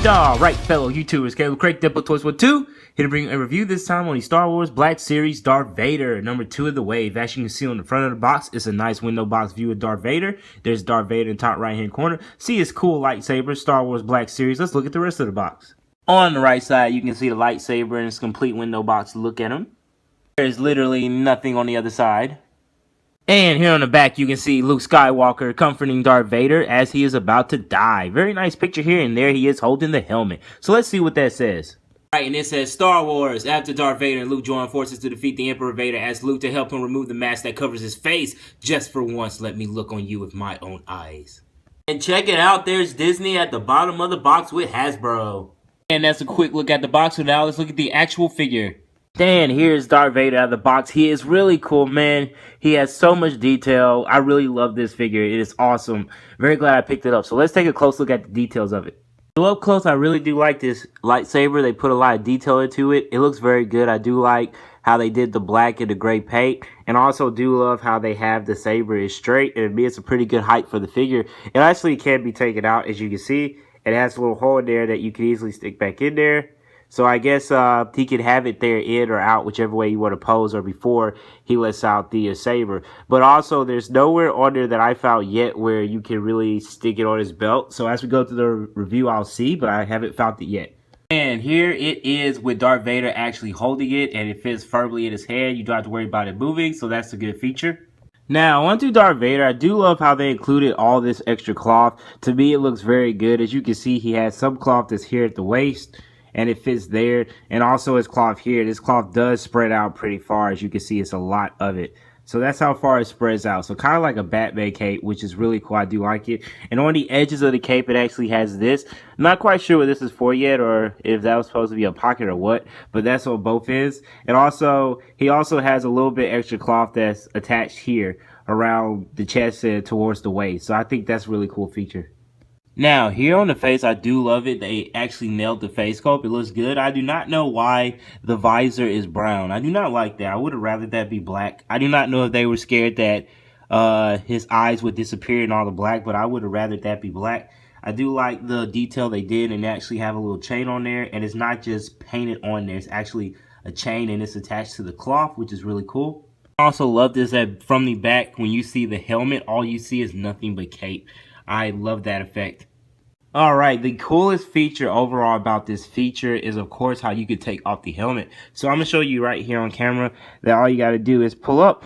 Alright, fellow YouTubers, Caleb Craig, Diplo Toys with 2, here to bring a review this time on the Star Wars Black Series Darth Vader, number 2 of the wave. As you can see on the front of the box, it's a nice window box view of Darth Vader. There's Darth Vader in the top right hand corner. See his cool lightsaber, Star Wars Black Series. Let's look at the rest of the box. On the right side, you can see the lightsaber and its complete window box. Look at him. There's literally nothing on the other side. And here on the back, you can see Luke Skywalker comforting Darth Vader as he is about to die. Very nice picture here, and there he is holding the helmet. So let's see what that says. Right, and it says, Star Wars, after Darth Vader and Luke join forces to defeat the Emperor Vader, asks Luke to help him remove the mask that covers his face. Just for once, let me look on you with my own eyes. And check it out, there's Disney at the bottom of the box with Hasbro. And that's a quick look at the box, so now let's look at the actual figure. Dan, here's Darth Vader out of the box. He is really cool, man. He has so much detail. I really love this figure. It is awesome. Very glad I picked it up. So let's take a close look at the details of it. So up close, I really do like this lightsaber. They put a lot of detail into it. It looks very good. I do like how they did the black and the gray paint. And I also do love how they have the saber is straight. And it means a pretty good height for the figure. It actually can be taken out, as you can see. It has a little hole in there that you can easily stick back in there. So I guess he could have it there in or out, whichever way you want to pose, or before he lets out the saber. But also, there's nowhere on there that I found yet where you can really stick it on his belt. So as we go through the review, I'll see, but I haven't found it yet. And here it is with Darth Vader actually holding it, and it fits firmly in his hand. You don't have to worry about it moving, so that's a good feature. Now, onto Darth Vader, I do love how they included all this extra cloth. To me, it looks very good. As you can see, he has some cloth that's here at the waist, and it fits there, and also his cloth here. This cloth does spread out pretty far. As you can see, it's a lot of it. So that's how far it spreads out. So kind of like a Batman cape, which is really cool. I do like it. And on the edges of the cape, it actually has this. I'm not quite sure what this is for yet, or if that was supposed to be a pocket or what, but that's what both is. And also, he also has a little bit extra cloth that's attached here around the chest and towards the waist. So I think that's a really cool feature. Now, here on the face, I do love it. They actually nailed the face sculpt. It looks good. I do not know why the visor is brown. I do not like that. I would have rather that be black. I do not know if they were scared that his eyes would disappear in all the black, but I would have rather that be black. I do like the detail they did, and they actually have a little chain on there, and it's not just painted on there. It's actually a chain, and it's attached to the cloth, which is really cool. I also love this that from the back, when you see the helmet, all you see is nothing but cape. I love that effect. Alright, the coolest feature overall about this feature is, of course, how you could take off the helmet. So I'm going to show you right here on camera that all you got to do is pull up.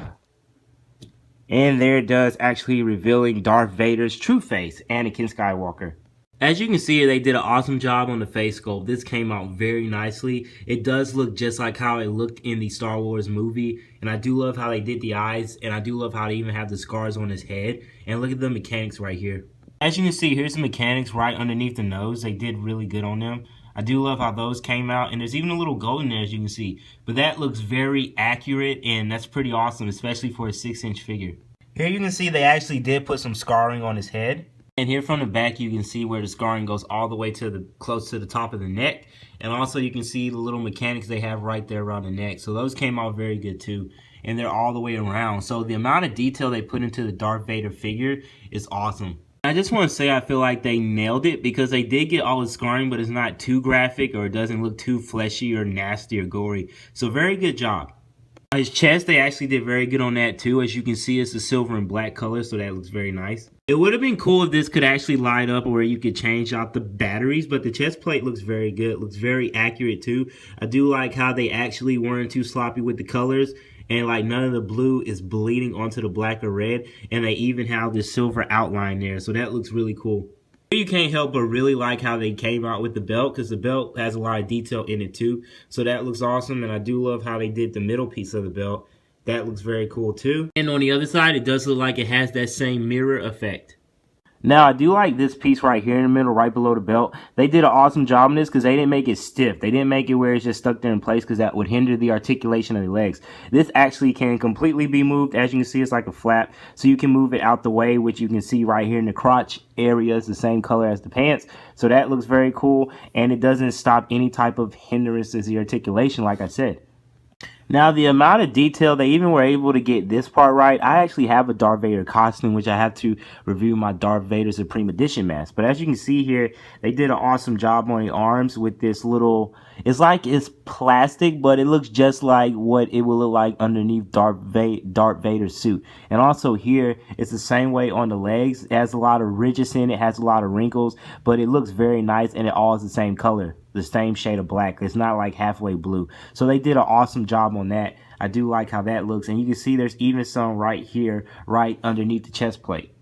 And there it does, actually revealing Darth Vader's true face, Anakin Skywalker. As you can see, they did an awesome job on the face sculpt. This came out very nicely. It does look just like how it looked in the Star Wars movie. And I do love how they did the eyes. And I do love how they even have the scars on his head. And look at the mechanics right here. As you can see, here's the mechanics right underneath the nose. They did really good on them. I do love how those came out. And there's even a little gold in there, as you can see. But that looks very accurate. And that's pretty awesome, especially for a 6-inch figure. Here you can see they actually did put some scarring on his head. And here from the back, you can see where the scarring goes all the way to the close to the top of the neck. And also you can see the little mechanics they have right there around the neck. So those came out very good too. And they're all the way around. So the amount of detail they put into the Darth Vader figure is awesome. I just want to say I feel like they nailed it because they did get all the scarring, but it's not too graphic or it doesn't look too fleshy or nasty or gory. So very good job. His chest, they actually did very good on that too. As you can see, it's a silver and black color, so that looks very nice. It would have been cool if this could actually light up where you could change out the batteries, but the chest plate looks very good. It looks very accurate too. I do like how they actually weren't too sloppy with the colors, and like none of the blue is bleeding onto the black or red, and they even have the silver outline there, so that looks really cool. You can't help but really like how they came out with the belt, because the belt has a lot of detail in it too. So that looks awesome, and I do love how they did the middle piece of the belt. That looks very cool too. And on the other side, it does look like it has that same mirror effect. Now, I do like this piece right here in the middle, right below the belt. They did an awesome job on this because they didn't make it stiff. They didn't make it where it's just stuck there in place because that would hinder the articulation of the legs. This actually can completely be moved. As you can see, it's like a flap. So you can move it out the way, which you can see right here in the crotch area. It's the same color as the pants. So that looks very cool. And it doesn't stop any type of hindrance to the articulation, like I said. Now, the amount of detail, they even were able to get this part right. I actually have a Darth Vader costume, which I have to review my Darth Vader Supreme Edition mask. But as you can see here, they did an awesome job on the arms with this little, it's like it's plastic, but it looks just like what it will look like underneath Darth Vader's suit. And also here, it's the same way on the legs. It has a lot of ridges in it, has a lot of wrinkles, but it looks very nice, and it all is the same color. The same shade of black. It's not like halfway blue. So they did an awesome job on that. I do like how that looks. And you can see there's even some right here, right underneath the chest plate.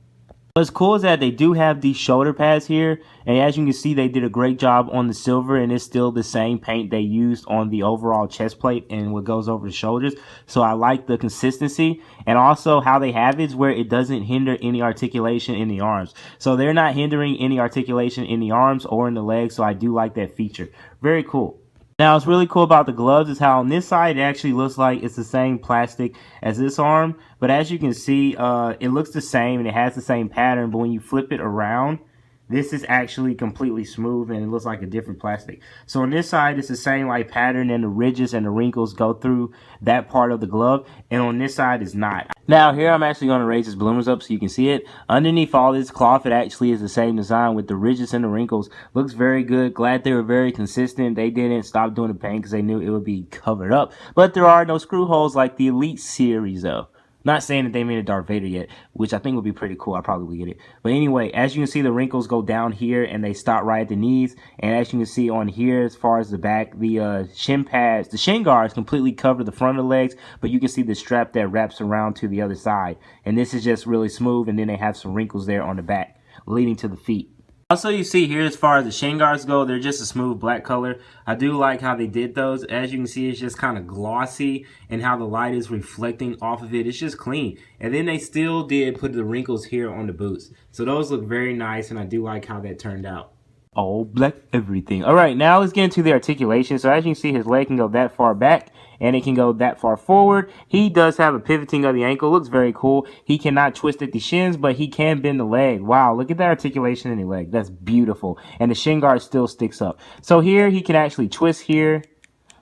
What's cool is that they do have these shoulder pads here, and as you can see, they did a great job on the silver, and it's still the same paint they used on the overall chest plate and what goes over the shoulders. So I like the consistency, and also how they have it is where it doesn't hinder any articulation in the arms. So they're not hindering any articulation in the arms or in the legs, so I do like that feature. Very cool. Now, what's really cool about the gloves is how on this side, it actually looks like it's the same plastic as this arm. But as you can see, it looks the same and it has the same pattern. But when you flip it around, this is actually completely smooth and it looks like a different plastic. So on this side, it's the same like pattern, and the ridges and the wrinkles go through that part of the glove. And on this side, it's not. Now here, I'm actually going to raise his bloomers up so you can see it. Underneath all this cloth, it actually is the same design with the ridges and the wrinkles. Looks very good. Glad they were very consistent. They didn't stop doing the paint because they knew it would be covered up. But there are no screw holes like the Elite series though. Not saying that they made a Darth Vader yet, which I think would be pretty cool. I probably would get it. But anyway, as you can see, the wrinkles go down here and they stop right at the knees. And as you can see on here, as far as the back, the shin pads, the shin guards completely cover the front of the legs, but you can see the strap that wraps around to the other side. And this is just really smooth, and then they have some wrinkles there on the back, leading to the feet. Also, you see here, as far as the shin guards go, they're just a smooth black color. I do like how they did those. As you can see, it's just kind of glossy, and how the light is reflecting off of it. It's just clean. And then they still did put the wrinkles here on the boots. So those look very nice, and I do like how that turned out. All black everything. All right, now let's get into the articulation. So as you can see, his leg can go that far back, and it can go that far forward. He does have a pivoting of the ankle. Looks very cool. He cannot twist at the shins, but he can bend the leg. Wow, look at that articulation in the leg. That's beautiful. And the shin guard still sticks up. So here, he can actually twist here.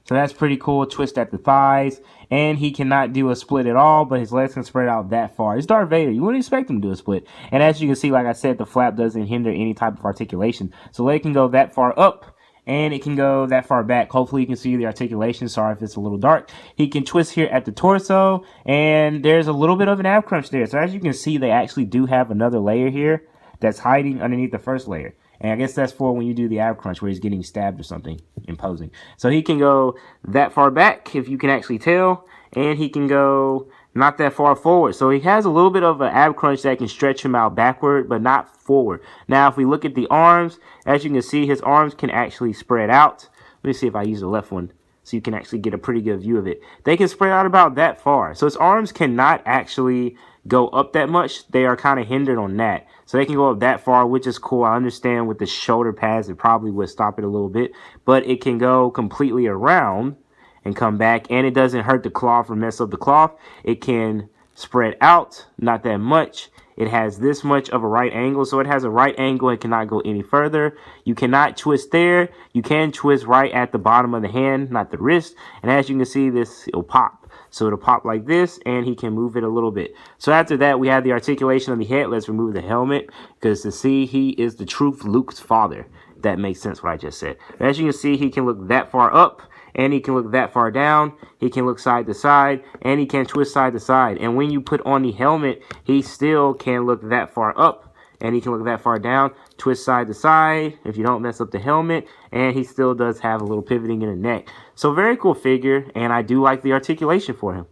So that's pretty cool. Twist at the thighs. And he cannot do a split at all, but his legs can spread out that far. It's Darth Vader. You wouldn't expect him to do a split. And as you can see, like I said, the flap doesn't hinder any type of articulation. So leg can go that far up, and it can go that far back. Hopefully you can see the articulation. Sorry if it's a little dark. He can twist here at the torso, and there's a little bit of an ab crunch there. So as you can see, they actually do have another layer here that's hiding underneath the first layer. And I guess that's for when you do the ab crunch where he's getting stabbed or something, imposing. So he can go that far back, if you can actually tell, and he can go not that far forward. So he has a little bit of an ab crunch that can stretch him out backward, but not forward. Now, if we look at the arms, as you can see, his arms can actually spread out. Let me see if I use the left one so you can actually get a pretty good view of it. They can spread out about that far. So his arms cannot actually go up that much. They are kind of hindered on that. So they can go up that far, which is cool. I understand with the shoulder pads, it probably would stop it a little bit, but it can go completely around and come back, and it doesn't hurt the cloth or mess up the cloth. It can spread out, not that much. It has this much of a right angle, so it has a right angle and cannot go any further. You cannot twist there. You can twist right at the bottom of the hand, not the wrist. And as you can see, this, it'll pop. So it'll pop like this, and he can move it a little bit. So after that, we have the articulation of the head. Let's remove the helmet, because to see, he is the truth, Luke's father. That makes sense what I just said. As you can see, he can look that far up, and he can look that far down. He can look side to side, and he can twist side to side. And when you put on the helmet, he still can look that far up, and he can look that far down, twist side to side if you don't mess up the helmet, and he still does have a little pivoting in the neck. So very cool figure, and I do like the articulation for him.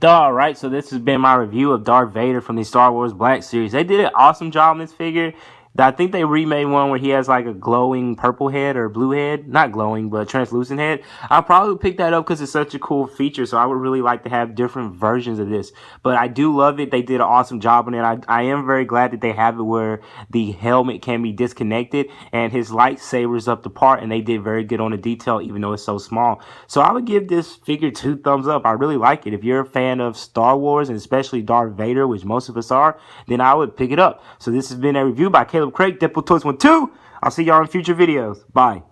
Alright, so this has been my review of Darth Vader from the Star Wars Black Series. They did an awesome job on this figure. I think they remade one where he has like a glowing purple head or blue head. Not glowing, but translucent head. I'll probably pick that up because it's such a cool feature. So I would really like to have different versions of this. But I do love it. They did an awesome job on it. I am very glad that they have it where the helmet can be disconnected and his lightsaber's up the part. And they did very good on the detail, even though it's so small. So I would give this figure 2 thumbs up. I really like it. If you're a fan of Star Wars and especially Darth Vader, which most of us are, then I would pick it up. So this has been a review by Caleb Craig, Deadpool Toys 1-2. I'll see y'all in future videos. Bye.